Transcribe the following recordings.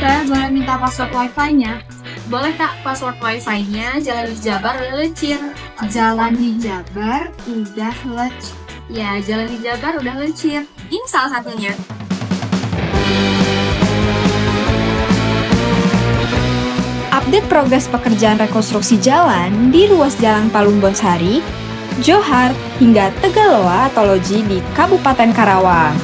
boleh minta password wifi-nya? Boleh Kak, password wifi-nya Jalan di Jabar udah lecir. Jalan di Jabar udah lecir. Ya, Jalan di Jabar udah lecir. Ini salah satunya. Update progres pekerjaan rekonstruksi jalan di ruas Jalan Palung Bonsari, Johar, hingga Tegaloa atau Loji di Kabupaten Karawang.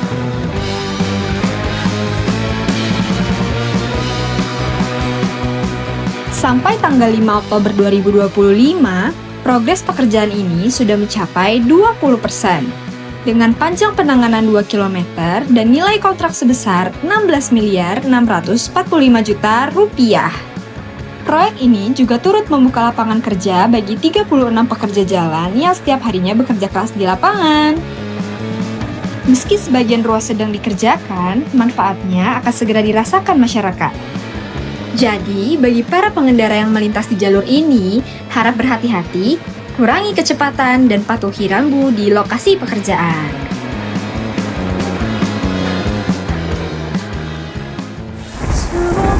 Sampai tanggal 5 Oktober 2025, progres pekerjaan ini sudah mencapai 20%. Dengan panjang penanganan 2 km dan nilai kontrak sebesar 16.645.000.000 rupiah. Proyek ini juga turut membuka lapangan kerja bagi 36 pekerja jalan yang setiap harinya bekerja keras di lapangan. Meski sebagian ruas sedang dikerjakan, manfaatnya akan segera dirasakan masyarakat. Jadi, bagi para pengendara yang melintas di jalur ini, harap berhati-hati, kurangi kecepatan, dan patuhi rambu di lokasi pekerjaan. Sebelah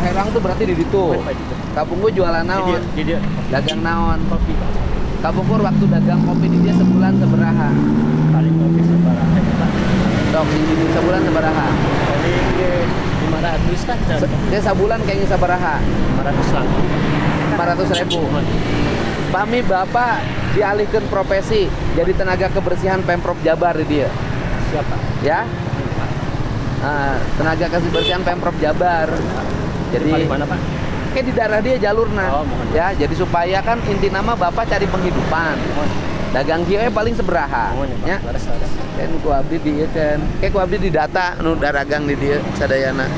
Herang tuh berarti di situ. Kampung gue jualan naon? Dagang naon? Kopi. Kapungkur waktu dagang kopi di dia sebulan seberaha. Paling kopi sebaraha ya Pak. Dok, di sebulan seberaha. Paling 500 kan. Dia sebulan kayaknya seberaha. 500 lah. 500.000. Pami Bapak dialihkan profesi jadi tenaga kebersihan Pemprov Jabar di dia. Siapa? Ya? Tenaga kebersihan Pemprov Jabar. Jadi Di mana Pak? kayak di daerah dia jalurna. Oh, mohon. Ya, jadi supaya kan inti nama Bapak cari penghidupan. Dagang kieu paling seberaha. Mohon ya Pak. Ya. Laras. Kan ku abdi di ieu kan. Kayak ku abdi di data nu dagang di dieu sadayana.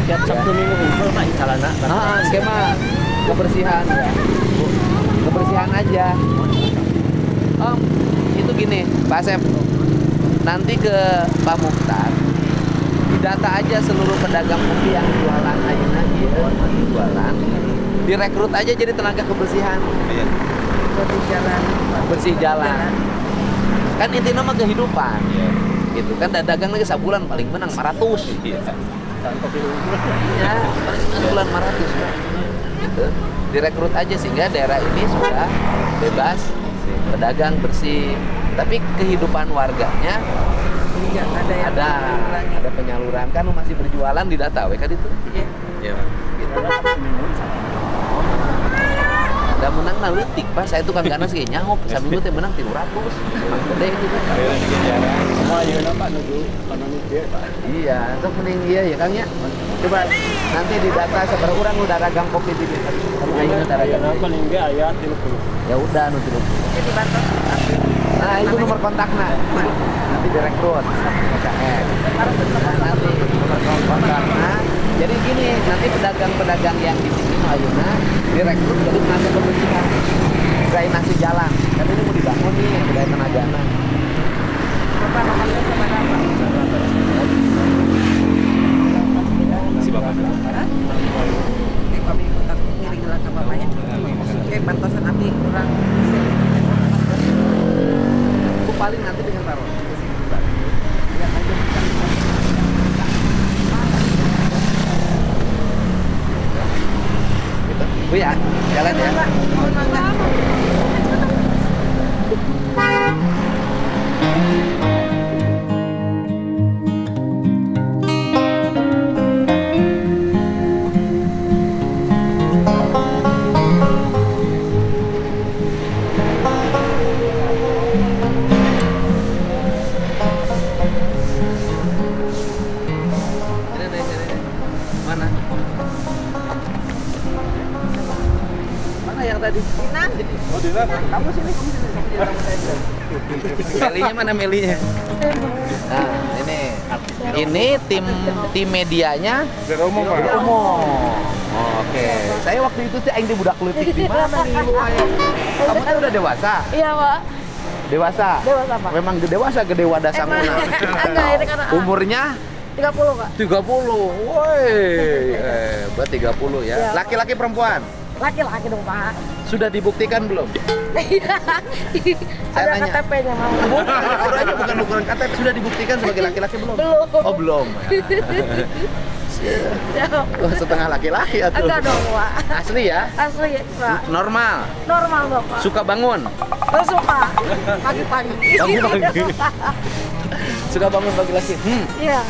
Tiap Sabtu Minggu ngumpul Pak calana. Skema kebersihan ya. Kebersihan aja. Om, itu gini, Pak Asep. Nanti ke Pak Mukhtar. Didata aja seluruh pedagang kopi yang jualan ayeuna ieu jualan. Direkrut aja jadi tenaga kebersihan. Iya. Bersih jalan. Kan intinya mah kehidupan. Iya. Gitu kan dagang lagi sebulan paling menang 500. Iya. Kopi dulu. Ya, paling sebulan 500 Pak. Gitu. Direkrut aja sehingga daerah ini sudah bebas pedagang bersih. Tapi kehidupan warganya ada penyaluran kan masih berjualan di data kan itu. Iya. Gitu. Ada menang nah leutik Pak, saya tukang ganas ge nyaho saminggu teh menang 300. Gede gitu. Semua ayeuna Pak nuju kana nu dieu Pak. Iya, sok mending iya ya Kang ya. Coba nanti di data seberapa orang udah dagang kopi di dieu. Kamu ayeuna udah dagang. Kenapa nih enggak aya 30. Ya udah nu 30. Nah, itu nomor kontaknya. Nanti direkrut KKN. Nah, nanti nomor kontaknya. Jadi gini, nanti pedagang-pedagang yang di sini ayeuna direkrut jadi tenaga kebersihan. Drainase jalan. Kan ini mau dibangun nih, udah tenagana. Bapak nomornya sama apa? Si Bapak. Oke, kami kontak ngiring lah ke bapaknya. Oke, pantasan abdi kurang Aku paling nanti dengan taruh. Bu ya, jalan ya. Mana? Mana yang tadi? Oh, di sana. Kamu sini. Melinya mana Melinya? Nah, ini Ini tim medianya Dari umum, Pak. umum. Oke. Saya waktu itu tuh aing di budak leutik di mana nih lu aing? Kamu tuh udah dewasa? Iya, Pak. Dewasa? Dewasa, Pak. Memang dewasa gede wadah samuna. Enggak, ini karena Umurnya 30, Kak. 30. Woi. Buat 30 ya. Iya. Laki-laki perempuan? Laki-laki dong, Pak. Sudah dibuktikan belum? Saya Ada nanya. KTP-nya, Mama. Bukan, ukurannya bukan ukuran KTP. Sudah dibuktikan sebagai laki-laki belum? Belum. Oh, belum. Oh, setengah laki-laki atau? Enggak dong, Pak. Asli ya? Asli, Pak. Normal. Normal, Bapak. Suka bangun. Oh, suka. Pagi-pagi. Pagi-pagi. Suka bangun pagi-pagi. Iya,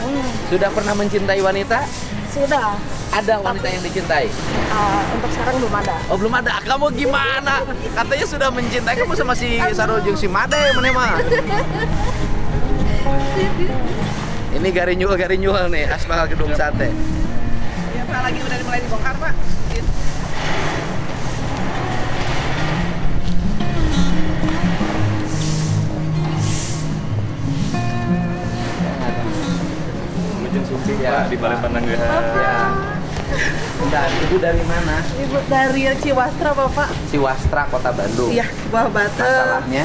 Sudah pernah mencintai wanita? sudah. Ada wanita yang dicintai? Untuk sekarang belum ada. Oh, belum ada. Kamu gimana? Katanya sudah mencintai kamu sama si Sarul jeung si Made mana mah. Ini garinyul nih, aspal gedung sate. Ya, Pak, lagi udah mulai dibongkar, Pak. Menuju Sumbi, Ya, Pak, di Balai Pananggahan. Ya. Bentar, ibu dari mana? Ibu dari Ciwastra, Bapak. Siwastra, Kota Bandung. Iya, Buah Batu. Masalahnya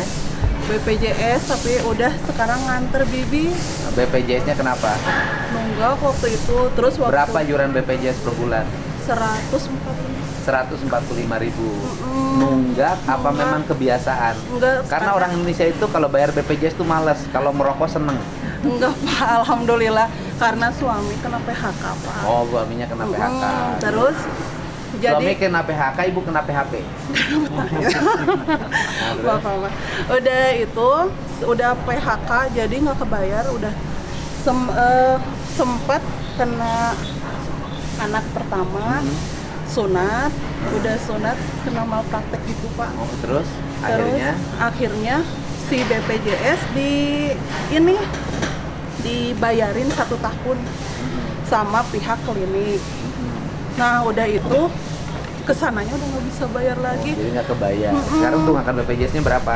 BPJS, tapi udah sekarang nganter Bibi. BPJS-nya kenapa? Nunggak waktu itu, terus waktu Berapa iuran BPJS per bulan? 140. 145.000. Nunggak apa memang kebiasaan? Enggak, Karena orang Indonesia itu kalau bayar BPJS tuh males, kalau merokok seneng. enggak, Pak, alhamdulillah karena suami kena PHK, Pak. Oh, suaminya kena PHK. Terus Suami jadi kena PHK, ibu kena PHP. Bapak, Pak. Udah itu udah PHK jadi nggak kebayar, udah sempat kena anak pertama, sunat, udah sunat kena malpraktek gitu, Pak. Oh, terus Terus akhirnya si BPJS dibayarin 1 tahun sama pihak klinik. Nah, udah itu kesananya udah nggak bisa bayar lagi. jadi nggak kebayar. Sekarang tuh makan BPJS-nya berapa?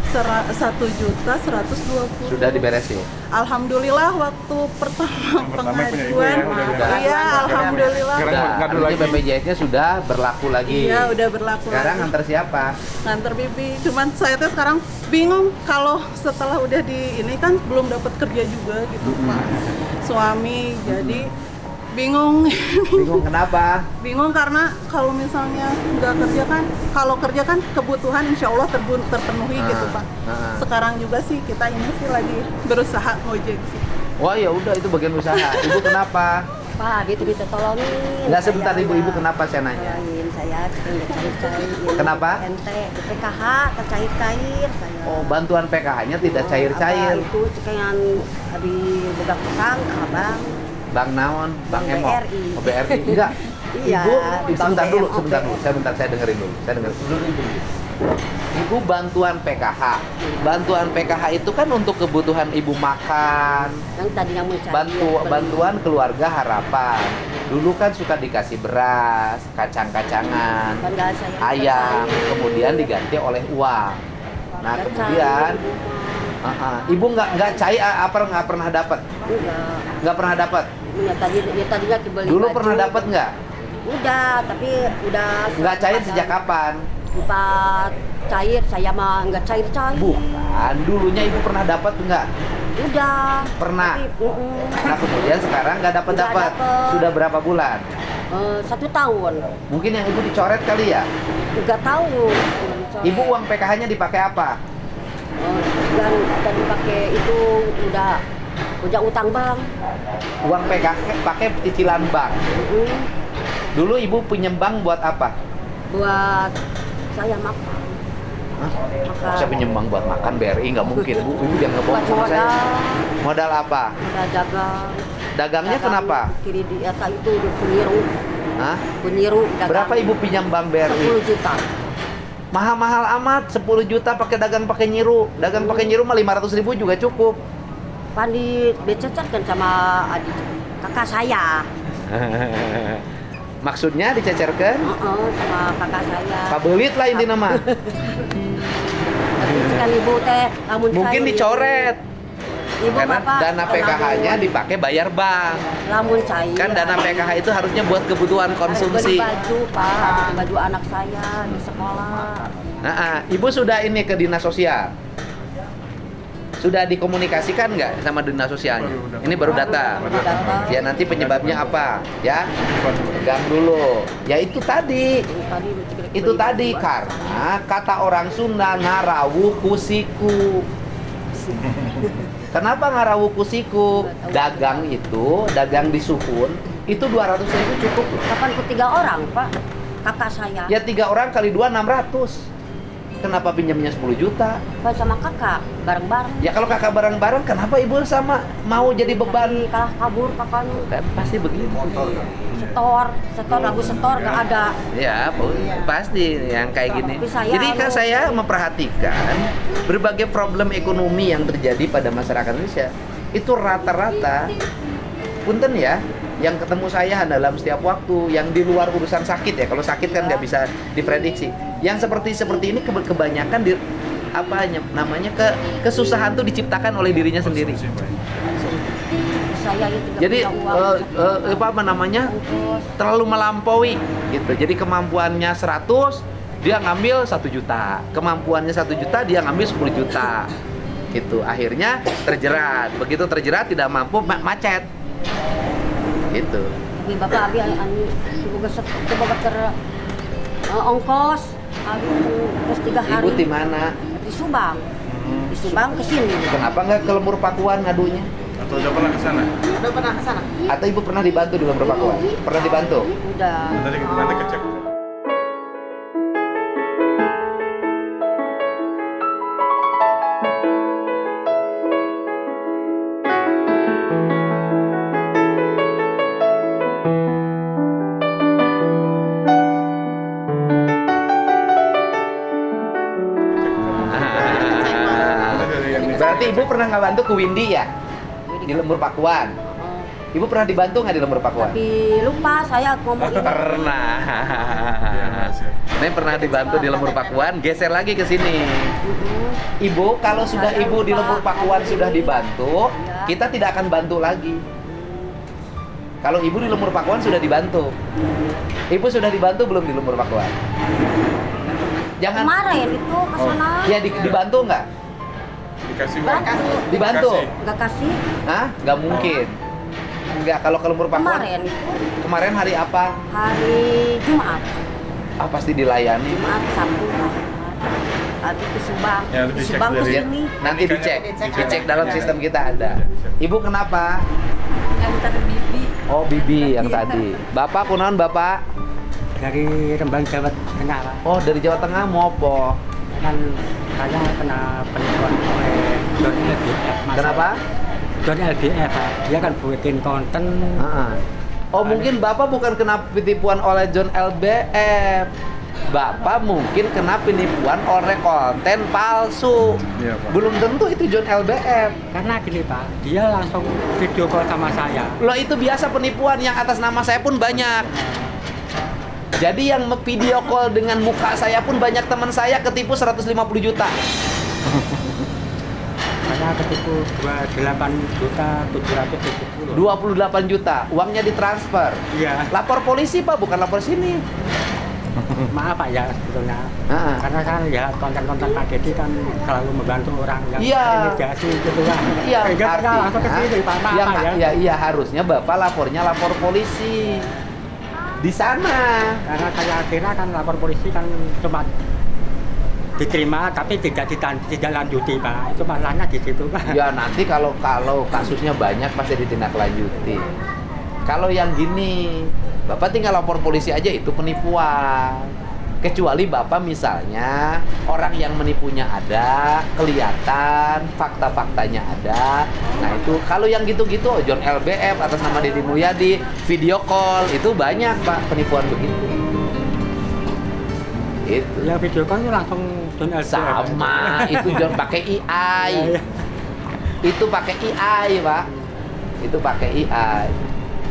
1.120.000. Sudah diberesin? Alhamdulillah waktu pertama punya ibu pengajuan, ya, udah iya alhamdulillah. Sekarang Sudah, ngadu artinya lagi. BPJS-nya sudah berlaku lagi. Iya, udah berlaku Sekarang lagi. antar siapa? Nganter Bibi. Cuman saya tuh sekarang bingung kalau setelah udah di ini kan belum dapat kerja juga gitu, Pak. Suami jadi bingung. Bingung kenapa? Bingung karena kalau misalnya nggak kerja kan, kalau kerja kan kebutuhan insya Allah terpenuhi gitu, Pak. Sekarang juga sih kita ini sih lagi berusaha ngojek sih. Wah, ya udah itu bagian usaha. Ibu kenapa? Pak, gitu tolongin. Enggak sebentar Saya ibu-ibu udah kenapa saya nanya? tolongin saya cair-cair. Kenapa? Ente, PKH tercair-cair saya. Oh, bantuan PKH-nya tidak cair-cair. Abah itu cekengan di bedak tukang, abang. Bang naon? Bang Emo? BRI. Oh, BRI? Enggak. Iya, Ibu, di Bank sebentar dulu, BMO. sebentar dulu. Saya dengerin dulu. Ibu bantuan PKH. Bantuan PKH itu kan untuk kebutuhan ibu makan, Yang tadinya mau cari. bantuan keluarga harapan. Dulu kan suka dikasih beras, kacang-kacangan, Kan nggak saya ayam, cair. kemudian diganti oleh uang. Nah, Nggak kemudian cair. ibu nggak cair apa nggak pernah dapat? Enggak. Nggak pernah dapat. Ya, tadinya dibeli Dulu baju. pernah dapat nggak? Udah, tapi udah Nggak cair sejak kapan? Empat cair, saya mah nggak cair-cair. Bukan, dulunya ibu pernah dapat nggak? Udah. Pernah. Tapi, Nah kemudian sekarang nggak dapat. Nggak dapet. Sudah berapa bulan? 1 tahun. Mungkin yang ibu dicoret kali ya? Nggak tahu. Ibu uang PKH-nya dipakai apa? Yang tadi pakai itu udah utang bank. Uang PKH pakai cicilan bank. Dulu ibu pinjam bank buat apa? Buat saya makan. Hah? Makan. Saya pinjam bank buat makan BRI nggak mungkin bu. Ibu jangan ngebohong Buat sama saya. modal. Modal apa? Modal dagang. Dagangnya kenapa? Kiri di atas itu di peniru. Hah? Peniru dagang. Berapa ibu pinjam bank BRI? 10 juta. Mahal-mahal amat, 10 juta pakai dagang pakai nyiru. Dagang pakai nyiru mah 500.000 juga cukup. Pan dicecerkan sama adik kakak saya. Maksudnya dicecerkan? Sama kakak saya. Pabelit lah inti nama. Tapi kan ibu teh lamun Mungkin saya dicoret. Ibu Karena bapak dana PKH-nya dipakai bayar bank. lamun saya. Kan dana PKH itu harusnya buat kebutuhan konsumsi. Beli baju Pak, baju anak saya di sekolah. Ibu sudah ini ke dinas sosial? Sudah dikomunikasikan nggak sama dinas sosialnya? Ini baru datang. Ya nanti penyebabnya apa? Ya, pegang dulu. Ya itu tadi. Itu tadi karena kata orang Sunda ngarawu kusiku. Kenapa ngarawu kusiku? Dagang itu, dagang di Suhun itu 200.000 cukup. Kapan ke 3 orang Pak? Kakak saya. Ya 3 orang kali 2 600. Kenapa pinjamnya 10 juta? Pak sama kakak bareng-bareng. Ya kalau kakak bareng-bareng, kenapa ibu sama mau jadi beban? Kalah kabur kakaknya. Pasti begitu. Setor lagu setor nggak ada. Ya, pasti yang kayak gini. Tapi saya Jadi kan saya memperhatikan berbagai problem ekonomi yang terjadi pada masyarakat Indonesia. Itu rata-rata, punten ya, yang ketemu saya dalam setiap waktu, yang di luar urusan sakit ya. Kalau sakit kan nggak bisa diprediksi. Yang seperti ini kebanyakan namanya kesusahan tuh diciptakan oleh dirinya sendiri. Saya itu Jadi terlalu melampaui gitu. Jadi kemampuannya 100, dia ngambil 1 juta. Kemampuannya 1 juta, dia ngambil 10 juta. Gitu. Akhirnya terjerat. Begitu terjerat tidak mampu macet. Gitu. Tapi Bapak abi coba ter ongkos terus 3 hari. Ibu di mana? Di Subang. Di Subang ke sini. Kenapa nggak ke Lembur Pakuan ngadunya? Atau udah pernah ke sana? Udah pernah ke sana. Atau ibu pernah dibantu di Lembur Pakuan? Pernah dibantu? Udah. Nanti kecek. Berarti ibu pernah nggak bantu ke Windy ya? Di Lembur Pakuan. Ibu pernah dibantu nggak di Lembur Pakuan? Tapi lupa saya ngomong ini. Pernah. Ini pernah dibantu di Lembur Pakuan, geser lagi ke sini. Ibu, kalau sudah ibu di Lembur Pakuan sudah dibantu, kita tidak akan bantu lagi. Kalau ibu di Lembur Pakuan sudah dibantu. Ibu sudah dibantu belum di Lembur Pakuan? Jangan. Kemarin itu ke sana. Ya dibantu nggak? Dikasih uang. Dibantu? Nggak kasih. Hah? Nggak mungkin. Enggak, kalau ke Lembur Pakuan. Kemarin itu. Kemarin hari apa? Hari Jumat. Ah, pasti dilayani. Jumat, Sabtu, Habis ke Subang. Ya, Di dicek Subang ke dari- sini. Nanti dicek dalam sistem kita ada. Ibu kenapa? Yang tadi bibi. Oh, Bibi yang tadi. Bapak kunaon Bapak? Dari Rembang Jawa Tengah Pak. Oh, dari Jawa Tengah mau apa? Kan saya kena penipuan oleh John LBF Mas. Kenapa? John LBF Pak. Dia kan buatin konten. Oh, mungkin Bapak bukan kena penipuan oleh John LBF. Bapak mungkin kena penipuan oleh konten palsu. Iya, Pak. Belum tentu itu John LBF. Karena gini Pak, dia langsung video call sama saya. Loh, itu biasa penipuan yang atas nama saya pun banyak. Jadi yang video call dengan muka saya pun banyak teman saya ketipu 150 juta. Saya ketipu 28.770. 28 juta, uangnya ditransfer. Iya. Lapor polisi Pak, bukan lapor sini. Maaf Pak ya sebetulnya. Ah. Karena kan ya konten-konten Pak Dedi kan selalu membantu orang yang Iya. imigrasi gitu kan. Iya, Sehingga kita artinya- langsung ke sini Pak. Maaf Pak ya. Iya, harusnya Bapak lapornya lapor polisi. Di sana. Karena saya kira kan lapor polisi kan cuma diterima tapi tidak lanjuti Pak. Itu masalahnya di situ Pak. Ya nanti kalau kasusnya banyak pasti ditindaklanjuti. Kalau yang gini, Bapak tinggal lapor polisi aja, itu penipuan. Kecuali Bapak misalnya orang yang menipunya ada, kelihatan, fakta-faktanya ada. Nah itu, kalau yang gitu-gitu, John LBF atas nama Deddy Mulyadi, video call, itu banyak Pak penipuan begitu. Itu. Yang video call itu langsung John LBF. Sama, itu John pakai AI. Iya. Itu pakai AI, Pak. Itu pakai AI.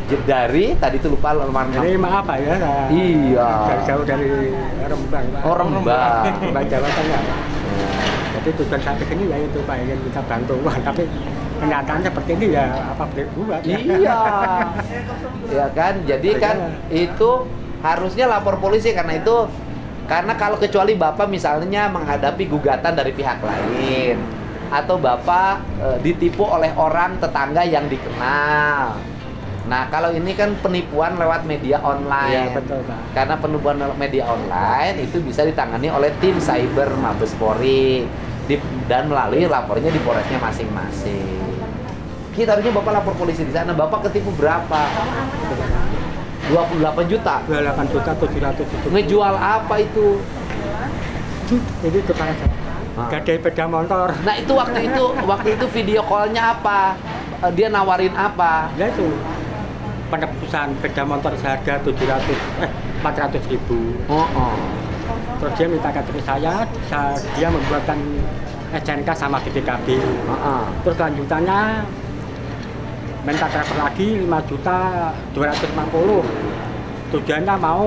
Dari tadi itu lupa nomor. Jadi maaf Pak ya. Saya Iya. jauh dari Rembang Pak. Oh, Rembang. Rembang Jawa Tengah Pak. Ya. Jadi tujuan saya kesini ya itu Pak, ingin minta bantuan tapi kenyataan seperti ini ya apa boleh buat ya. Iya. Ya kan? Jadi kan itu harusnya lapor polisi karena kalau kecuali Bapak misalnya menghadapi gugatan dari pihak lain atau Bapak ditipu oleh orang tetangga yang dikenal. Nah, kalau ini kan penipuan lewat media online. Iya, betul, Pak. Karena penipuan lewat media online itu bisa ditangani oleh tim cyber Mabes Polri dan melalui lapornya di Polresnya masing-masing. Kita harusnya Bapak lapor polisi di sana. Bapak ketipu berapa? 28 juta. 28 juta 700 Ngejual apa itu? Jadi tukang gadai sepeda motor. Nah, itu waktu itu video call-nya apa? Dia nawarin apa? Ya itu penebusan sepeda motor seharga 400 ribu. Terus dia minta KTP saya, dia membuatkan SNK sama BPKB. Terus lanjutannya minta transfer lagi 5 juta 250. Tujuannya mau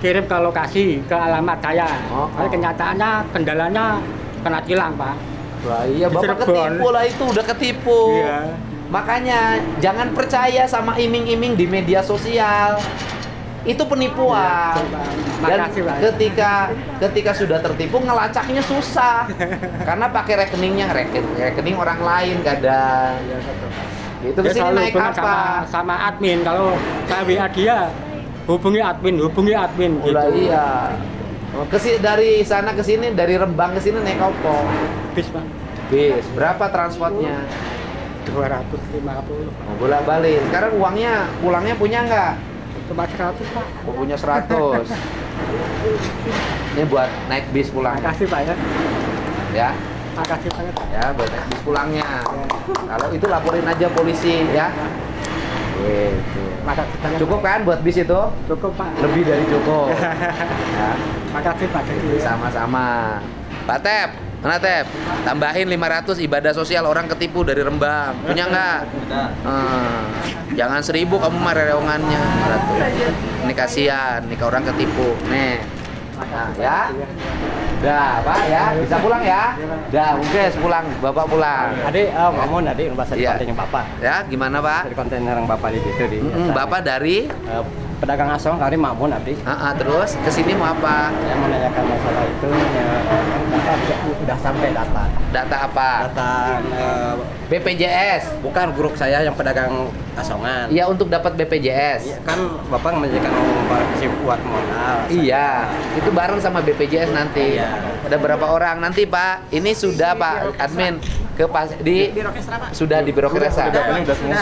kirim ke lokasi, ke alamat saya. Tapi kenyataannya kendalanya kena tilang, Pak. Wah, iya, Bapak ketipu lah, itu udah ketipu. Iya. Makanya jangan percaya sama iming-iming di media sosial. Itu penipuan. Dan Makasih, Pak. ketika sudah tertipu ngelacaknya susah. Karena pakai rekening orang lain kadang. Itu Dia kesini selalu naik hubungan apa? sama admin. Kalau saya WA dia, hubungi admin gitu. Udah iya. Dari sana ke sini, dari Rembang ke sini naik apa? Bis, Pak. Bis. Berapa transportnya? 250. Bolak-balik. Sekarang pulangnya punya nggak? Cuma 100, Pak. Punya 100. Ini buat naik bis pulang. Makasih, Pak ya. Ya. Makasih banget. Ya, buat naik bis pulangnya. Kalau itu laporin aja polisi ya. Gitu. Makasih banget. Cukup kan buat bis itu? Cukup, Pak. Lebih dari cukup. Ya. Makasih, Pak. Sama-sama. Pak Tep, mana Tep? Tambahin 500 ibadah sosial orang ketipu dari Rembang. Punya nggak? Jangan 1000 kamu mah reongannya. 500. Ini kasihan, nih ke orang ketipu. Nih. Nah, ya. Dah, Pak ya. Bisa pulang ya? Dah, oke, pulang. Bapak pulang. Adik, Mamun adik bahasa di Iya. konten yang Bapak. Ya, gimana, Pak? Dari konten yang Bapak di situ di. Bapak dari pedagang asong kali Mamun abdi. terus kesini mau apa? Saya menanyakan masalah itu ya, kan Bapak udah sampai data. Data apa? Data BPJS. bukan grup saya yang pedagang asongan. Iya, untuk dapat BPJS. Iya, kan Bapak menanyakan buat modal. Iya, itu bareng sama BPJS nanti. Iya. Ada berapa orang nanti, Pak? Ini sudah Pak admin sudah di birokrasi.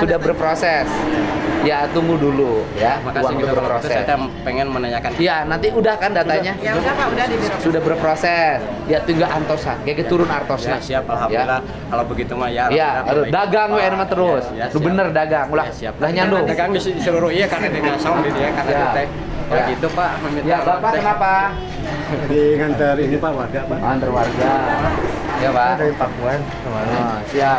Sudah berproses. Ya, tunggu dulu ya. Makasih Uang juga Pak. berproses. Saya pengen menanyakan. Iya, nanti udah kan datanya? Ya udah Pak, udah di biro. Sudah berproses. Ya, tinggal antosa. Kayak turun artosna. Ya, siap, alhamdulillah. Kalau begitu mah ya. Iya, alhamdulillah, baik. dagang we mah terus. Ya, Lu siap. bener dagang. Ulah, Ya, siap. ulah nyandung. Dagang di seluruh iya karena di asong di dia karena Ya. di teh. Ya. Begitu Pak, meminta. Ya, Bapak teh. kenapa? Di ngantar ini Pak warga Pak. Antar warga. Ya, Pak. Dari Pakuan kemarin. Oh, siap.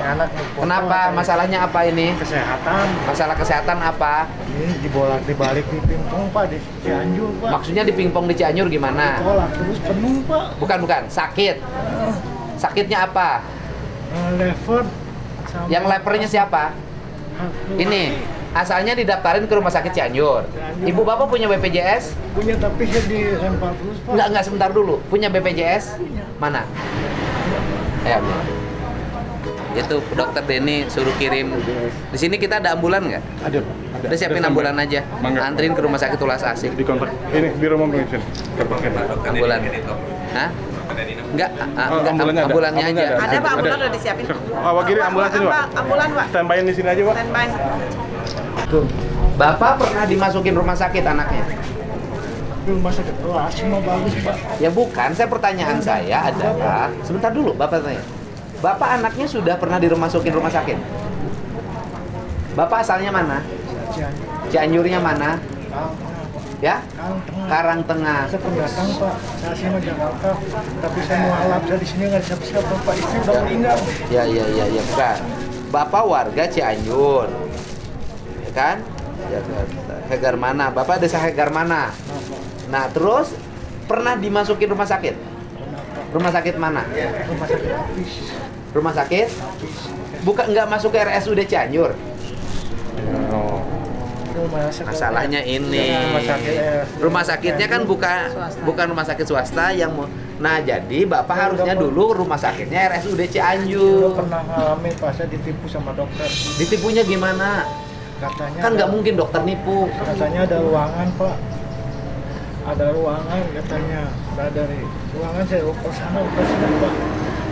Kenapa? Masalahnya apa ini? Kesehatan Masalah kesehatan apa? ini dibalik di pingpong Pak di Cianjur Pak. Maksudnya di pingpong di Cianjur gimana? Tolak terus penuh Pak. Bukan, sakit. Sakitnya apa? Lever. Yang lepernya siapa? Ini, asalnya didaftarin ke rumah sakit Cianjur. Ibu bapak punya BPJS? Punya tapi dilempar terus Pak. Enggak, sebentar dulu. Punya BPJS? Mana? Ya, Bu. Itu dokter Denny suruh kirim. Di sini kita ada ambulan nggak? Ada, Pak. Udah siapin ambulan aja. Mangga. Antrin ke rumah sakit Tulas Asih. Di kontak. Ini di rumah pengisian. Ambulan. Hah? Enggak, enggak, ambulannya ada. ambulannya aja. Ambulannya Ada Pak, ambulan udah disiapin. Pak kiri ambulans ini, Pak. Ambulan Pak. Standby di sini aja, Pak. Standby. Bapak pernah dimasukin rumah sakit anaknya? Rumah sakit kelas semua bagus Pak. Ya bukan, pertanyaan saya adalah sebentar dulu Bapak tanya. Bapak anaknya sudah pernah dimasukin rumah sakit? Bapak asalnya mana? Cianjurnya mana? Ya? Karangtengah. Saya pendatang Pak, saya sini Jakarta, tapi saya mau alap saya di sini nggak siapa-siapa Pak, istri udah meninggal. Ya, bukan. Bapak warga Cianjur, ya kan? Ya, Hegar mana? Bapak desa Hegar mana? Nah, terus pernah dimasukin rumah sakit? Rumah sakit mana? Rumah sakit habis. Rumah sakit? Bukan, nggak masuk ke RSUD Cianjur. Oh. Masalahnya ini. Rumah sakitnya kan bukan rumah sakit swasta yang nah, jadi Bapak harusnya dulu rumah sakitnya RSUD Cianjur. Pernah ngalamin pas saya ditipu sama dokter. Ditipunya gimana? Katanya Kan nggak mungkin dokter nipu. Katanya ada ruangan, Pak. Ada ruangan katanya. Nah, dari ruangan saya ke sana, Pak.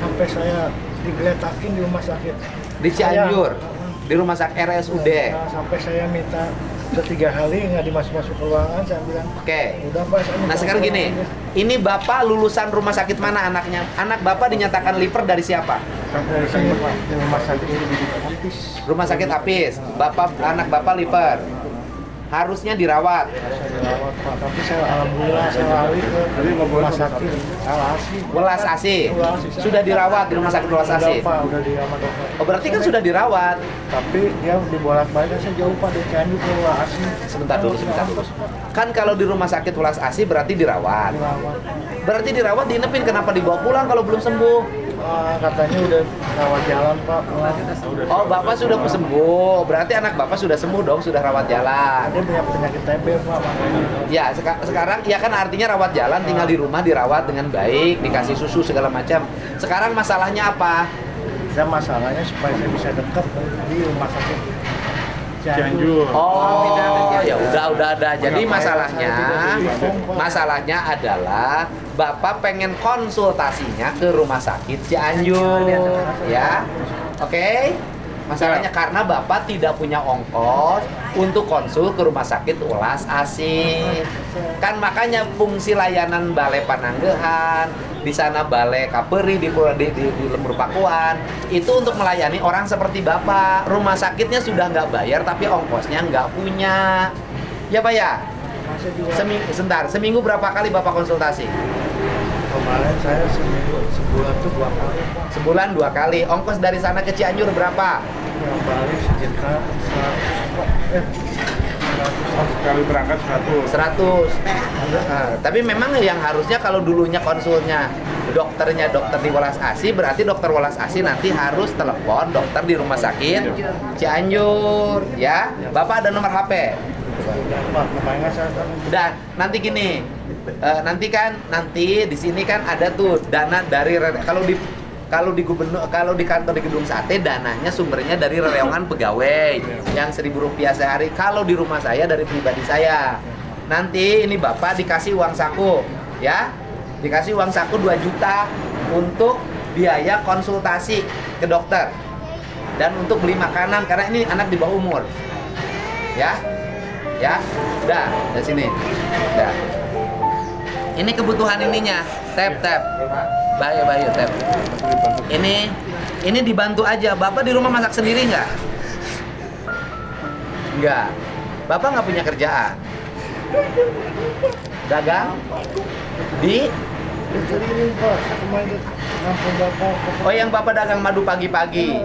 Sampai saya digeletakin di rumah sakit. Di Cianjur, di rumah sakit RSUD. Nah, sampai saya minta udah 3 hari nggak dimasuk-masuk ke ruangan, saya bilang Oke. udah Pak, saya minta Nah sekarang pulang gini, aja. ini Bapak lulusan rumah sakit mana anaknya? Anak Bapak dinyatakan liver dari siapa? Kan dari sini Pak, di rumah sakit ini di Apis. Rumah sakit Apis. Anak Bapak liver. Harusnya dirawat. Saya dirawat Pak, tapi saya alhamdulillah saya lari ke rumah sakit Al-Asi. Welas Asih. Sudah dirawat di rumah sakit Welas Asih. Udah Pak, udah di sama dokter. Oh berarti kan sudah dirawat. Tapi dia dibolak-balik, saya jauh Pak, dari Cianjur ke Al-Asi. Sebentar dulu, sebentar dulu. Kan kalau di rumah sakit Welas Asih berarti dirawat. Dirawat. Berarti dirawat diinepin, kenapa dibawa pulang kalau belum sembuh? Katanya udah rawat jalan Pak, pulang. Oh Bapak sudah sembuh. Berarti anak Bapak sudah sembuh dong, sudah rawat jalan. Dia punya penyakit TB Pak, makanya. Ya sekarang ya kan artinya rawat jalan, tinggal di rumah dirawat dengan baik, dikasih susu segala macam. Sekarang masalahnya apa? Dan masalahnya supaya saya bisa dekat di rumah sakit Cianjur. Oh, ya udah ada. Jadi masalahnya adalah Bapak pengen konsultasinya ke rumah sakit Cianjur, ya. Oke? Masalahnya karena Bapak tidak punya ongkos untuk konsul ke rumah sakit Welas Asih. Kan makanya fungsi layanan Balai Pananggehan, di sana Balai Kaperi di Lembur Pakuan, itu untuk melayani orang seperti Bapak. Rumah sakitnya sudah nggak bayar tapi ongkosnya nggak punya. Ya Pak ya? Seminggu berapa kali Bapak konsultasi? Kemarin saya sebulan tuh 2 kali. Sebulan 2 kali. Ongkos dari sana ke Cianjur berapa? Yang balik sekitar 100. Sekali berangkat 100. Nah, tapi memang yang harusnya kalau dulunya konsulnya dokter di Welas Asih, berarti dokter Welas Asih nanti harus telepon dokter di rumah sakit Cianjur, ya. Bapak ada nomor HP? Pak, kemarin saya kan Dan nanti gini, nanti di sini kan ada tuh dana dari kalau di kantor di Gedung Sate dananya sumbernya dari reweongan pegawai yang Rp1.000 sehari. Kalau di rumah saya dari pribadi saya. Nanti ini Bapak dikasih uang saku, ya. Dikasih uang saku 2 juta untuk biaya konsultasi ke dokter dan untuk beli makanan karena ini anak di bawah umur. Ya. Ya. Udah, dari sini. Udah. Ini kebutuhan ininya. Tap. Bayu tap. Ini dibantu aja. Bapak di rumah masak sendiri nggak? Nggak. Bapak nggak punya kerjaan. Dagang di ini Pak, kemarin ke kampung Bapak. Oh, yang Bapak dagang madu pagi-pagi.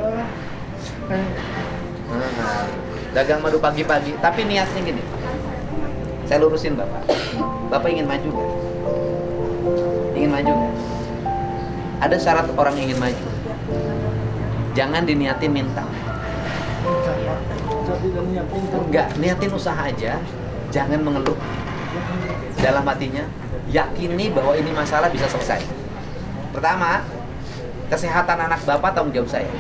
Dagang madu pagi-pagi. Tapi niatnya gini. Saya lurusin Bapak. Bapak ingin maju nggak? Ingin maju nggak? Ada syarat orang ingin maju. Jangan diniatin minta. Enggak, niatin usaha aja. Jangan mengeluh. Dalam hatinya, yakini bahwa ini masalah bisa selesai. Pertama, kesehatan anak Bapak tanggung jawab saya.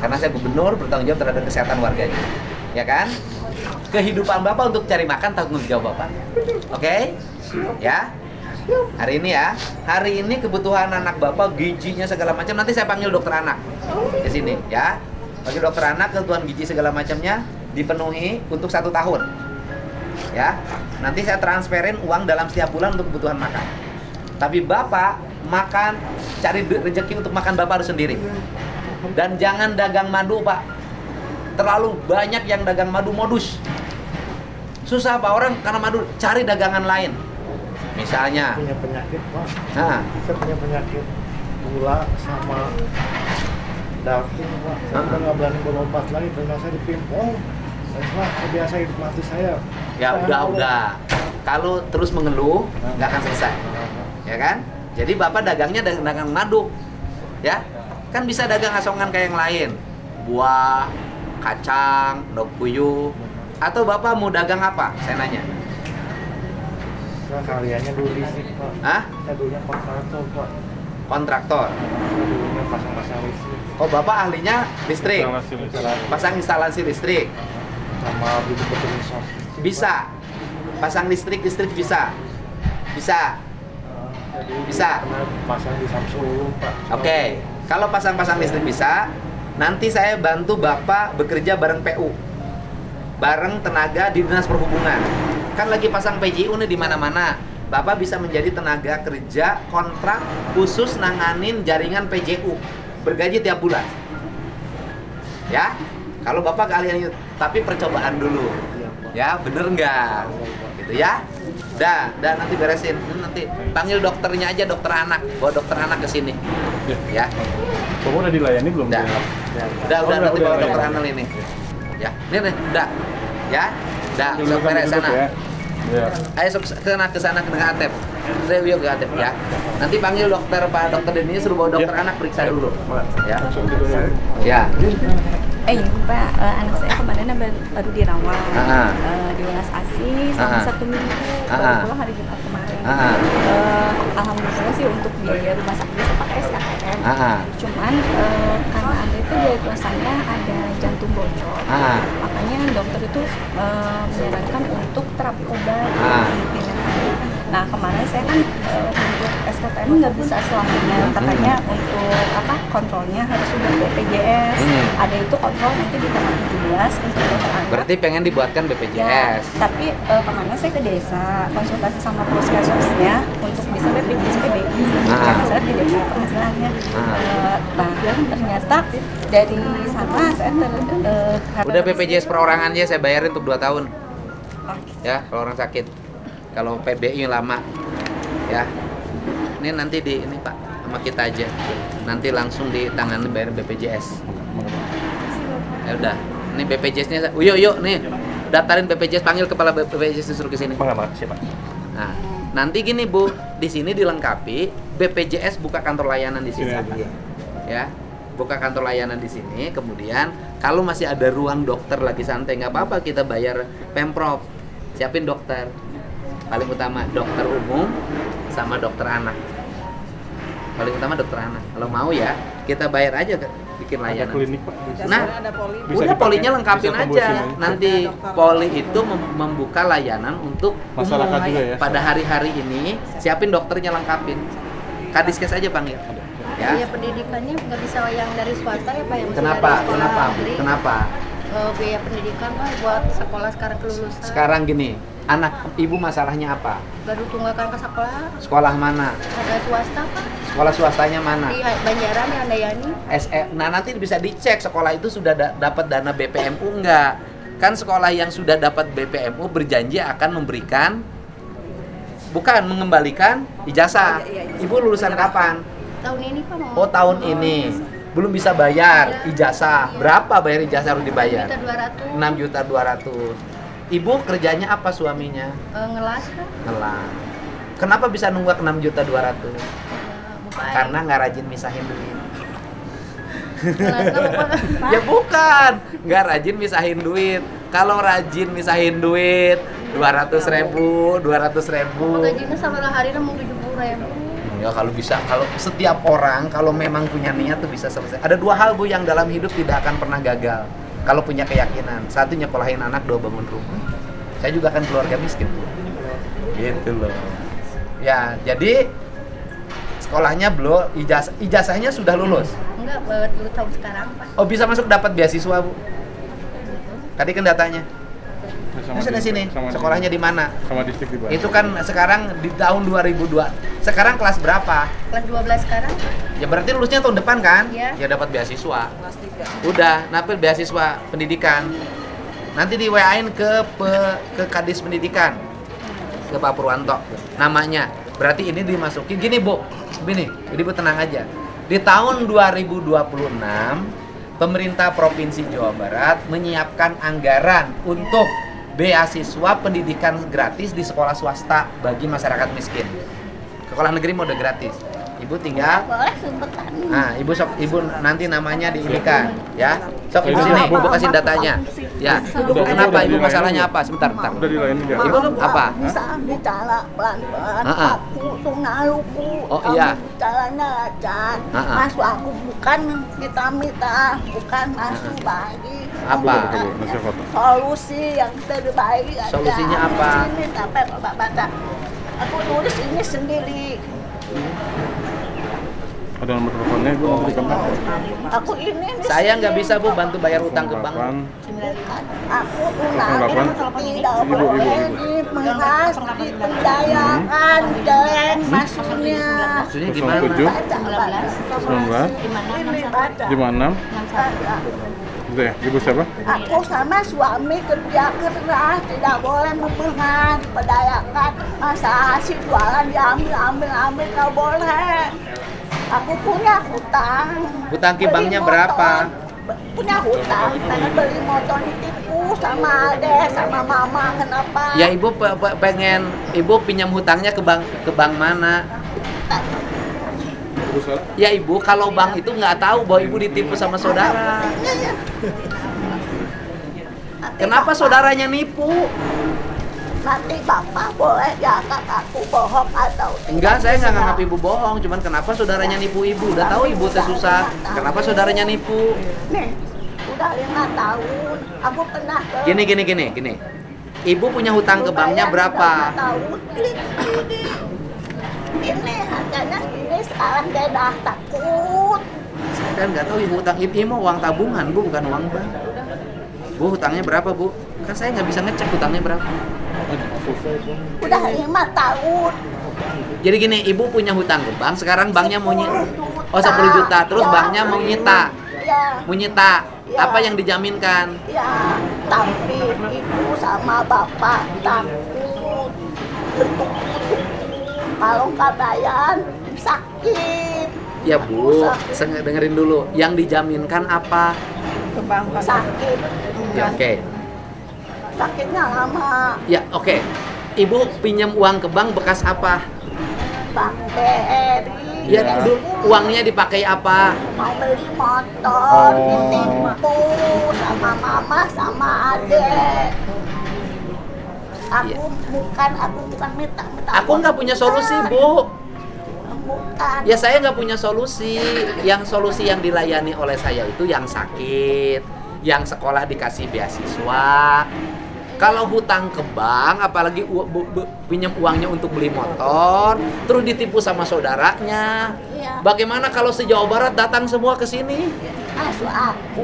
Karena saya gubernur, bertanggung jawab terhadap kesehatan warganya. Ya kan? Kehidupan Bapak untuk cari makan tanggung jawab Bapak. Oke? Ya? Hari ini ya. Hari ini kebutuhan anak Bapak, gizinya segala macam, nanti saya panggil dokter anak ke sini, ya. Bagi dokter anak, kebutuhan gizi segala macamnya dipenuhi untuk 1 tahun. Ya. Nanti saya transferin uang dalam setiap bulan untuk kebutuhan makan. Tapi Bapak makan, cari rezeki untuk makan Bapak harus sendiri. Dan jangan dagang madu, Pak. Terlalu banyak yang dagang madu modus. Susah Pak, orang karena madu, cari dagangan lain. Misalnya punya penyakit Pak. Nah, Saya punya penyakit gula sama darting Pak. Saya udah nggak berani berobat lagi karena saya dipimpong. Wah, kebiasa hidup mati saya. ya udah. Kalau terus mengeluh, nggak akan selesai. Ya kan? Jadi Bapak dagangnya dagang madu. Ya. Kan bisa dagang asongan kayak yang lain. Buah, kacang, dok puyuh. Atau Bapak mau dagang apa? Saya nanya. Saya kaliannya dulu listrik Pak. Hah? Saya dulunya kontraktor Pak. Kontraktor. Saya dulunya pasang-pasang listrik. Oh, Bapak ahlinya listrik. Pasang instalasi listrik. Sama bikin mesin. Bisa. Pasang listrik bisa. Bisa. Jadi Bisa. pernah pasang di Samsung Pak. Oke. Kalau pasang-pasang listrik bisa, nanti saya bantu Bapak bekerja bareng PU. Bareng tenaga di Dinas Perhubungan. Kan lagi pasang PJU nih di mana-mana. Bapak bisa menjadi tenaga kerja kontrak khusus nanganin jaringan PJU. Bergaji tiap bulan. Ya. Kalau Bapak keahlian itu, tapi percobaan dulu. Ya, bener nggak? Gitu ya. Dah nanti beresin. Nanti panggil dokternya aja, dokter anak. Bawa dokter anak ke sini. Ya. Bapak udah dilayani belum? Udah. Udah nanti bawa dokter anak ini. Ya. Nih, udah. Ya. Udah, sok beres sana. Ya. Ayo sok ke sana ke Atep. Review ke Atep ya. Nanti panggil dokter Pak Dokter Denny suruh bawa dokter anak periksa dulu. Ya. Ya. Ini Pak, anak saya kemarin baru dirawat, di Welas ASI selama 1 minggu, baru pulang hari Jumat kemarin. Alhamdulillah sih untuk biaya rumah sakit bisa pakai SKKM. Cuman karena ada itu diagnosanya ada jantung bocor, makanya dokter itu menyarankan untuk terapi obat. Nah kemarin saya kan untuk SKKM nggak bisa selamanya, katanya untuk kontrolnya harus sudah BPJS. Ada itu kontrol nanti di tanggal 17 untuk dokter anak. Berarti pengen dibuatkan BPJS. Ya, tapi kemarin saya ke desa konsultasi sama puskesmasnya untuk bisa BPJS PBI. Karena saya tidak punya penghasilannya. Nah ternyata dari sana saya udah BPJS perorangan aja saya bayarin untuk 2 tahun. Ya kalau orang sakit. Kalau PBI lama, ya. Ini nanti ini Pak sama kita aja. Nanti langsung ditangani bayar BPJS. Ya udah. Ini BPJS-nya. Yuk nih. Daftarin BPJS, panggil kepala BPJS disuruh ke sini. Siapa? Nah, nanti gini Bu, di sini dilengkapi BPJS buka kantor layanan di sini. Ya. Buka kantor layanan di sini. Kemudian kalau masih ada ruang dokter lagi santai nggak apa-apa kita bayar Pemprov. Siapin dokter. Paling utama dokter umum sama dokter anak. Paling utama dokter anak. Kalau mau ya kita bayar aja bikin layanan. Klinik Pak. Nah, ada poli. udah polinya lengkapin bisa aja. Nanti poli itu membuka layanan untuk masyarakat umum. juga ya. Pada hari-hari ini siapin dokternya lengkapin. Kadiskes aja panggil. Ya. Biaya pendidikannya nggak bisa yang dari swasta ya Pak yang Kenapa? Biaya pendidikan Pak buat sekolah sekarang kelulusan. Sekarang gini. Anak ibu masalahnya apa? Baru tunggakan ke sekolah. Sekolah mana? Ada swasta Pak. Sekolah swastanya mana? Di Banjaran di Handayani. Nah nanti bisa dicek sekolah itu sudah dapat dana BPMU enggak? Kan sekolah yang sudah dapat BPMU berjanji akan memberikan, bukan mengembalikan ijazah. Ibu lulusan kapan? Tahun ini Pak mau. Oh tahun ini. Belum bisa bayar ijazah. Berapa bayar ijazah harus dibayar? 6.200.000. Ibu kerjanya apa suaminya? Ngelas Pak. Ngelas. Kenapa bisa nunggak 6.200.000? Karena nggak rajin misahin duit. Ya bukan, nggak rajin misahin duit. Kalau rajin misahin duit 200.000. Gajinya sama hari mau 70.000. Ya kalau bisa, kalau setiap orang kalau memang punya niat tuh bisa selesai. Ada 2 hal Bu yang dalam hidup tidak akan pernah gagal. Kalau punya keyakinan, 1 nyekolahin anak, 2 bangun rumah. Saya juga kan keluarga miskin Bu. Gitu loh. Ya, jadi sekolahnya belum, ijazahnya sudah lulus. Enggak, baru tahun sekarang Pak. Oh bisa masuk dapat beasiswa Bu. Tadi kan datanya. Di sini. Sekolahnya di mana? Sama distrik di Bandung. Itu kan sekarang di tahun 2002. Sekarang kelas berapa? Kelas 12 sekarang. Ya berarti lulusnya tahun depan kan? Iya. Ya dapat beasiswa. Udah, napil beasiswa pendidikan. Nanti di WA-in ke Kadis Pendidikan. Ke Pak Purwanto. Namanya. Berarti ini dimasukin gini Bu. Gini, Ibu tenang aja. Di tahun 2026 pemerintah Provinsi Jawa Barat menyiapkan anggaran untuk beasiswa pendidikan gratis di sekolah swasta bagi masyarakat miskin. Sekolah negeri mau udah gratis. Ibu tinggal. Boleh sebentar. Nah, ibu nanti namanya diinikan, ya. Sok ibu sini, ibu kasih datanya. Ya. Kenapa ibu masalahnya apa? Sebentar. Udah dilayani nggak? Ibu apa? Bisa bicara pelan-pelan. Ah. Aku tuh ngaluku. Oh, iya. Bicaranya lancar. Masuk aku bukan minta, bukan masuk bagi. Apa? Nasi foto. Solusi yang terbaik aja. Solusinya apa? Ini sampai Bapak baca. Aku tulis ini sendiri. Ada nomor teleponnya ibu nanti dikabar. Aku ini Saya nggak bisa Bu bantu bayar utang ke bank. Aku Delapan. tidak boleh dimengas, dipendayakan, jalan maksudnya. Maksudnya gimana? 19 Ini baca. 56 Itu ya, ibu siapa? Aku sama suami kerja keras, tidak boleh memengas, dipendayakan. Masa hasil jualan diambil, nggak boleh. Aku punya hutang. Hutang ke banknya Beli berapa? motor. Punya hutang, pengen beli motor ditipu sama ade, sama mama, kenapa? Ya ibu pengen ibu pinjam hutangnya ke bank mana? Ya ibu kalau bank itu nggak tahu bahwa ibu ditipu sama saudara. Kenapa saudaranya nipu? Nanti bapak boleh jaga aku bohong atau tidak? Enggak, saya nggak nganggap ibu bohong. Cuman kenapa saudaranya nipu ibu? Udah tahu ibu teh susah. Kenapa saudaranya nipu? Nih, udah 5 tahun. Aku pernah ke... Gini. Ibu punya hutang ke banknya berapa? 5 tahun. Ini harganya ini sekarang dia dah takut. Saya kan nggak tahu ibu hutang ini mau uang tabungan bu, bukan uang bank. Bu hutangnya berapa bu? Kan saya nggak bisa ngecek hutangnya berapa. Udah 5 tahun. Jadi gini, ibu punya hutang ke bank, sekarang banknya mau 10 juta, terus banknya mau nyita. Ya, Mau nyita. Apa yang dijaminkan? ya, tapi ibu sama bapak takut. Kalau nggak bayar sakit. Ya bu, dengerin dulu. Yang dijaminkan apa? Sakit. Ya oke. Sakitnya lama. Ya oke. Ibu pinjam uang ke bank bekas apa? Bank BRI. Ya dulu uangnya dipakai apa? Mau beli motor, ditipu sama mama sama adek. Aku bukan minta. Aku nggak punya solusi bu. Bukan. Ya saya nggak punya solusi. Yang solusi yang dilayani oleh saya itu yang sakit, yang sekolah dikasih beasiswa. Kalau hutang ke bank, apalagi pinjam uangnya untuk beli motor, terus ditipu sama saudaranya. Iya. Bagaimana kalau se-Jawa Barat datang semua ke sini? Masuk aku.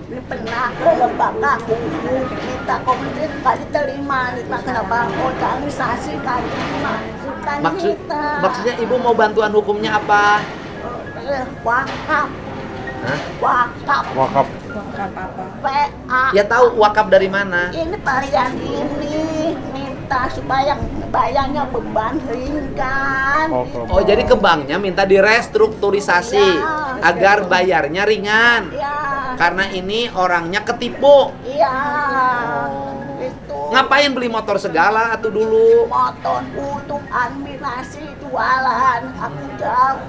Ini pernah ke lembaga aku minta komentar nggak diterima, kenapa organisasi nggak diterima. Maksudnya ibu mau bantuan hukumnya apa? Wakaf. Wakaf. Wakaf. WA. Ya tahu wakaf dari mana? Ini varian ini minta supaya bayarnya beban ringan. Oh jadi ke banknya minta direstrukturisasi agar bayarnya ringan. Karena ini orangnya ketipu. Iya. Itu. Ngapain beli motor segala atau dulu? Motor untuk administrasi jualan. Aku jauh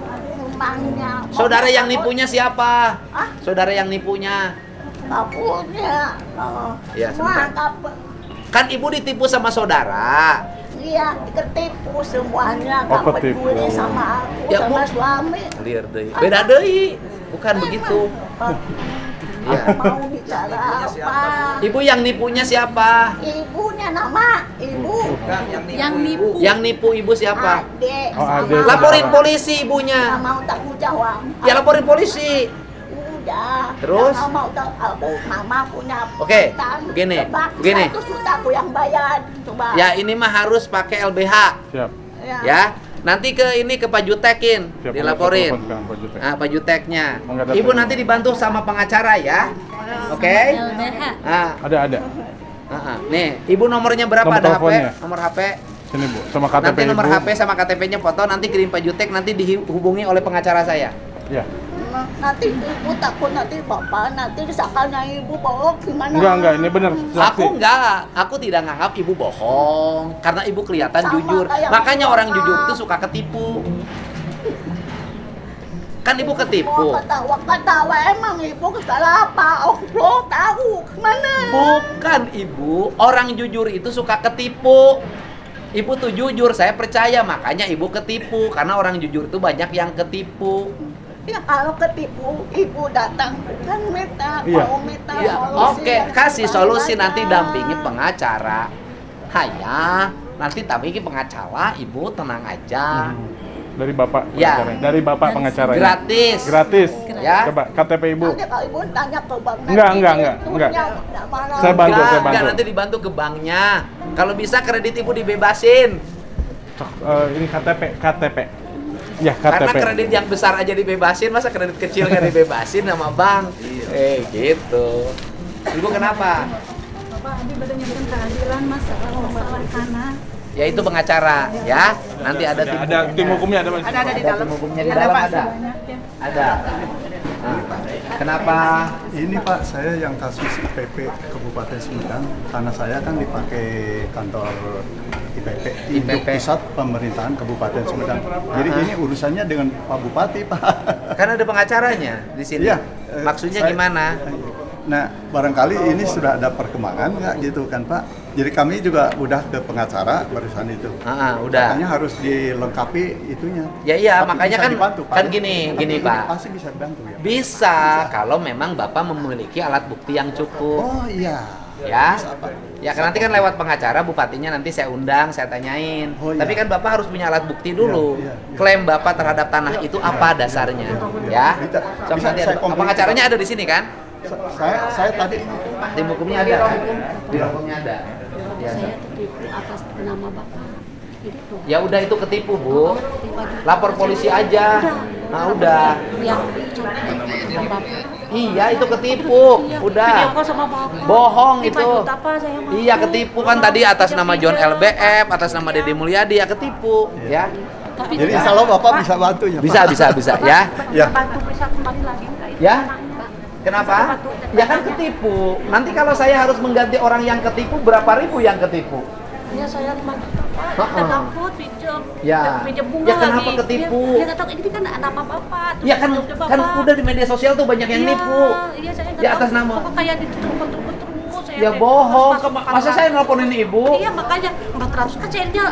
rumahnya. Saudara yang nipunya siapa? Saudara yang nipunya? Kapunya. Ya, sebentar. Kan ibu ditipu sama saudara. Iya, ketipu semuanya. Oh, Gak ketipu. peduli sama aku, Ya, sama Bu. suami. Liar deui. Beda deui. Bukan begitu. Ya. Mau bicara apa? Ibu yang nipunya siapa? Ibunya nama ibu. Yang nipu ibu siapa? Adek. Oh, adek. Laporin polisi ibunya. Nggak mau tanggung jawab. Ya laporin polisi. Udah. Terus? Nggak mau aku, mama punya. Oke, hutang. begini, Coba, begini. 100 juta aku yang bayar. Coba. Ya ini mah harus pakai LBH. Siap. Ya. Nanti ke Pak Jutekin Siap, dilaporin. telepon sekarang, Pak Jutek. Nah, Pak Juteknya. Enggak ada Ibu telepon. nanti dibantu sama pengacara ya. Oke? Nah, Ada. nih, Ibu nomornya berapa? Nomor Ada HP? teleponnya. Nomor HP? Sini bu, sama KTP Nanti nomor ibu. HP sama KTP-nya foto, nanti kirim Pak Jutek, nanti dihubungi oleh pengacara saya. Ya. Nanti ibu takut nanti bapak nanti disangkanya ibu bohong gimana? Enggak, ini benar. Aku enggak, aku tidak nganggap ibu bohong karena ibu kelihatan Sama jujur. kayak Makanya aku orang bohong. jujur itu suka ketipu. Kan ibu ketipu. Ketawa emang ibu salah apa? Allah tahu kemana? Bukan ibu, orang jujur itu suka ketipu. Ibu tuh jujur, saya percaya, makanya ibu ketipu. Karena orang jujur itu banyak yang ketipu. Ya kalau ketipu, ibu datang kan minta, mau minta Ya, solusi. oke, kasih solusi nanti dampingi pengacara. Hanya nanti dampingi pengacara, ibu tenang aja. Dari bapak Ya. pengacaranya. Dari bapak pengacaranya. Gratis. Gratis. Ya. Coba KTP ibu. Nanti kalau ibu tanya ke bank Enggak. Saya bantu, saya bantu. Enggak, nanti dibantu ke banknya. Kalau bisa kredit ibu dibebasin. Ini KTP. Ya, Karena KTP. kredit yang besar aja dibebasin, masa kredit kecil nggak dibebasin sama bank? Gitu. Ibu kenapa? Bapak Adi badan nyebutkan keadilan masalah tanah. Ya itu pengacara, ya. Nanti ada tim Ada tim hukumnya ada Mas. Ada di dalam. Tim hukumnya di dalam ada. Ada. Nah, kenapa? Ini Pak, saya yang kasus IPP Kabupaten Sumedang, tanah saya kan dipakai kantor IPP, Induk Pusat Pemerintahan Kabupaten Sumedang. Jadi ini urusannya dengan Pak Bupati, Pak. Kan ada pengacaranya di sini. Iya. Maksudnya gimana? Nah, barangkali ini sudah ada perkembangan nggak gitu kan Pak? Jadi kami juga udah ke pengacara barusan itu. Udah. Makanya harus dilengkapi itunya. Ya iya, Tapi makanya bisa kan dibantu, Pak. kan gini Tapi Pak. Pasti bisa dibantu ya. Bisa kalau memang Bapak memiliki alat bukti yang cukup. Oh iya. Ya. Bisa, Pak. Ya kan nanti kan lewat pengacara bupatinya nanti saya undang, saya tanyain. Oh, iya. Tapi kan Bapak harus punya alat bukti dulu. Iya. Klaim Bapak terhadap tanah itu apa dasarnya? Ya. Sok Bisa nanti saya ada. Pengacaranya ada di sini kan? Saya tadi Tim hukumnya ada kan? Tim hukumnya ada. Ya. Saya tertipu atas nama Bapak. Itu. Ya udah itu ketipu, Bu. Lapor polisi aja. Nah, udah. Yang Bapak. Iya, itu ketipu. Udah. Video call sama Bapak. Bohong 5 itu. juta, Pak, saya mau. Iya, ketipu kan tadi atas nama John LBF, atas nama Deddy Mulyadi ya ketipu, ya. Tapi jadi insya Allah Bapak bisa bantu ya Pak? Bisa ya. Ya. Bantu bisa kembali lagi enggak itu? Ya. Kenapa? Ya kan ketipu. Nanti kalau saya harus mengganti orang yang ketipu, berapa ribu yang ketipu? Ya saya 5 juta, Pak. Kita takut pinjam. Ya. Pinjam bunga Ya kenapa lagi. ketipu? Ya enggak tahu ini kan nama Bapak. Terus Ya kan Bapak. kan udah di media sosial tuh banyak yang Iya, nipu. Iya, saya enggak Ya atas tahu. nama. Kok kayak ditutup-tutup terus saya. Ya bohong. Masa saya nelponin ibu? Iya, makanya 400 kan cairnya.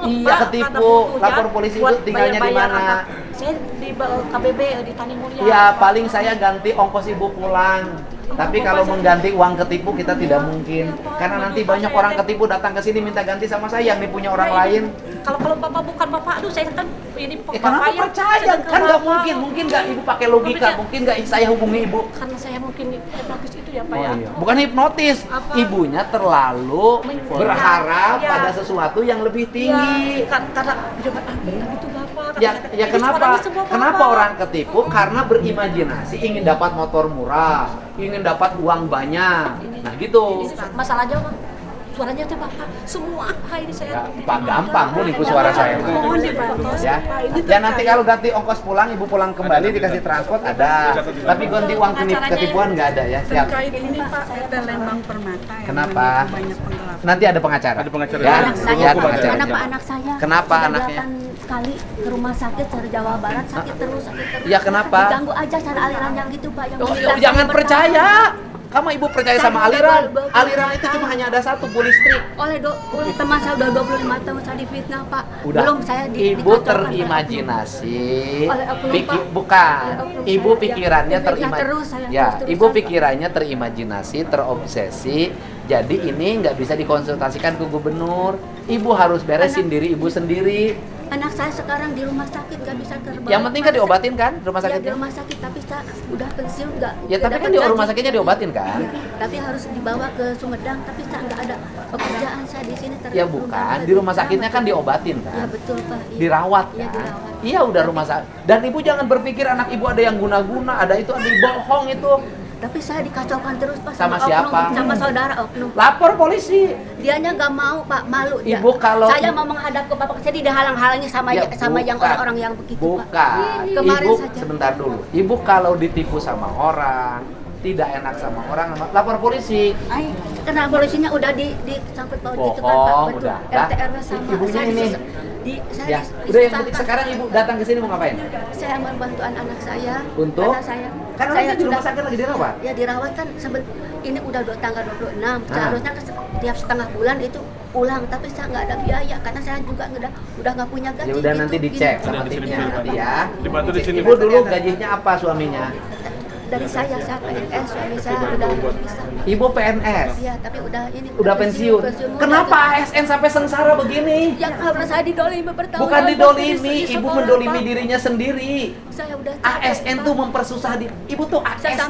Iya, ketipu. Lapor polisi itu tinggalnya di mana? Saya di KBB di Tani Mulia. Ya paling saya ganti ongkos ibu pulang. Tapi kalau mengganti uang ketipu kita tidak mungkin. Karena nanti banyak orang ketipu datang ke sini minta ganti sama saya yang dipunya orang lain. Kalau Bapak bukan Bapak, aduh saya kan ini Kenapa percaya? Kan nggak mungkin. Mungkin nggak ibu pakai logika. Mungkin nggak saya hubungi ibu. Karena saya mungkin hipnotis itu ya Pak ya. Bukan hipnotis. Ibunya terlalu berharap Iya. pada sesuatu yang lebih tinggi. Karena benar gitu Bapak. Ya kenapa orang ketipu? Karena berimajinasi ingin dapat motor murah, ingin dapat uang banyak. Nah gitu. Masalahnya Pak, suaranya tuh Bapak semua ini saya. Ya, Pak gampang Bu nipu suara saya. Mohon dibantu. Ya nanti kalau ganti ongkos pulang, ibu pulang kembali dikasih transport ada. Tapi ganti uang ketipuan nggak ada ya. Siap. Terkait ini Pak, PT Lembang Permata yang Kenapa? banyak penggelapan. Nanti ada pengacara. Ada pengacara. Ya, Anak saya, ya pengacara. kenapa anak saya? Kenapa sudah anaknya? 8 kali ke rumah sakit dari Jawa Barat sakit terus. Ya kenapa? Diganggu aja cara aliran yang gitu Pak. Yang Jangan percaya. Kamu ibu percaya sama aliran? Aliran itu cuma hanya ada satu, Bu listrik. Oleh teman saya udah 25 tahun saya difitnah Pak. Udah. Belum saya Ibu terimajinasi. Oleh oknum, Pak. Bukan. Oleh oknum Ibu saya. pikirannya Difitnah terimajinasi. terus saya, Ya, terus-terusan, ibu Pak. pikirannya terimajinasi, terobsesi. Jadi ini nggak bisa dikonsultasikan ke gubernur. Ibu harus beresin diri ibu sendiri. Anak saya sekarang di rumah sakit nggak bisa ke Yang penting kan diobatin kan rumah Ya, di sakitnya? rumah sakit tapi saya udah pensiun nggak. Ya tapi kan di rumah sakitnya diobatin kan? Ya, tapi harus dibawa ke Sumedang tapi saya nggak ada pekerjaan saya di sini. Ya bukan, di rumah sakitnya kan diobatin Ya kan? betul Pak. Iya. Dirawat Iya, kan? dirawat. Iya udah rumah sakit. Dan ibu jangan berpikir anak ibu ada yang guna-guna, ada itu ada yang bohong itu. Tapi saya dikacaukan terus Pak Sama oknum, siapa? sama saudara oknum. Lapor polisi. Dianya nggak mau Pak, malu dia. Ibu kalau- saya mau menghadap ke Bapak, saya dihalang-halangi sama Ya, sama yang bukan. orang-orang yang begitu Pak. Bukan. Kemarin Ibu saja. sebentar dulu. Ibu kalau ditipu sama orang, tidak enak sama orang, lapor polisi. Ay, kena polisinya udah disangkut paut gitu kan Pak. Bohong, Betul. udah. RT RW sama Ibunya saya ini. saya Ya, udah yang penting sekarang ibu datang ke sini mau ngapain? saya membantu anak saya. Untuk? Karena saya Karena saya dia di rumah sakit lagi dirawat. Ya dirawat kan ini udah tanggal 26. Seharusnya tiap setengah bulan itu pulang, tapi saya nggak ada biaya karena saya juga udah nggak punya gaji. Ya udah gitu, nanti dicek gini. sama timnya nanti ya. Dibantu di sini. Ibu dulu gajinya apa suaminya? Dari saya PNS, suami saya udah bisa. Ibu PNS. Iya, tapi Udah pensiun. Kenapa ASN sampai sengsara begini? Ya karena saya didolimi bertahun-tahun. Bukan didolimi, ibu mendolimi dirinya sendiri. Saya udah ASN tuh mempersusah ibu tuh ASN.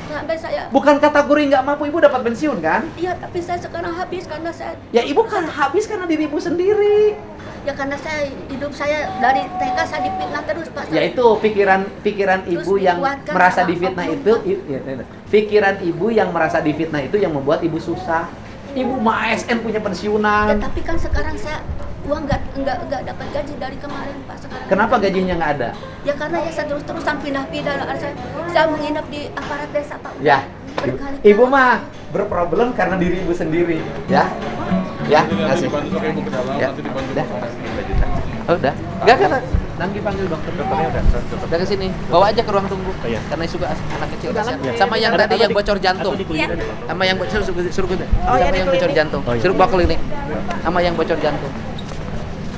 Sampai saya. Bukan kategori nggak mampu, ibu dapat pensiun kan? Iya, tapi saya sekarang habis karena saya. Ya ibu kan habis karena diri ibu sendiri. Ya karena hidup saya dari TK saya difitnah terus Pak. Ya itu pikiran ibu yang merasa difitnah itu, pikiran ibu yang merasa difitnah itu yang membuat ibu susah. Ibu mah ASN punya pensiunan. Ya, tapi kan sekarang saya uang nggak dapat gaji dari kemarin Pak sekarang. Kenapa gajinya nggak ada? Ya karena ya saya terus-terusan pindah-pindah. Saya menginap di aparat desa Pak. Ya, ibu mah berproblem karena diri ibu sendiri, ya. Ya, kasih. Ya, udah. Oh, udah. Enggak kata. Nanti panggil dokternya udah ke sini. Bawa aja ke ruang tunggu. Karena suka anak kecil kasihan. Sama yang tadi yang bocor jantung. Sama yang suruh sama yang bocor jantung. Suruh bawa klinik. Sama yang bocor jantung.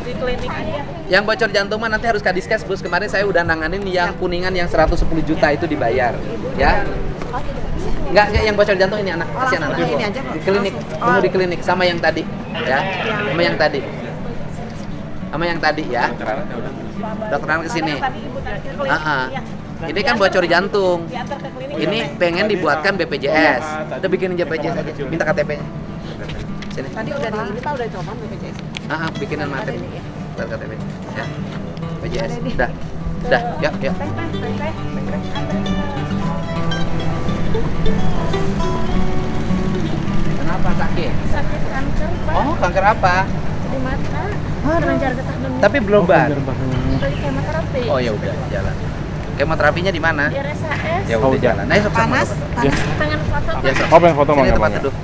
Di klinik aja. Yang bocor jantung mah nanti harus Kadiskes, Bos. Kemarin saya udah nanganin yang Kuningan yang 110 juta itu dibayar. Ya. Enggak, yang bocor jantung ini anak, kasihan anak. Ini aja, Di klinik, tunggu di klinik sama yang tadi, ya. Sama yang tadi. Sama yang tadi ya. Dokteran ke sini. Ini kan bocor jantung. Ini pengen dibuatkan BPJS. Kita bikinin BPJS aja. Minta KTP-nya. Sini. Tadi udah udah coba BPJS. Bikinan materi. Buat KTP. Ya. BPJS. Udah. Udah, yuk, yuk. Kenapa sakit? Sakit kanker, Pak. Oh, kanker apa? Di mata. Kelenjar getah bening. Tapi belum ban. Beli kemoterapi. Oh ya udah, jalan. Kemoterapinya di mana? Di RSAS. Ya udah jalan. Nah, sok sama. Pengen foto. Ya, sok. Oh, pengen foto Sini nggak tempat apa-apa. duduk.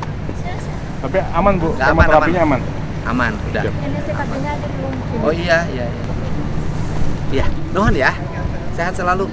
Tapi aman Bu, Nggak aman, kemoterapinya aman. Aman, udah. Ini sih kakinya aja belum. Oh iya. Iya, nuhun ya. Sehat selalu.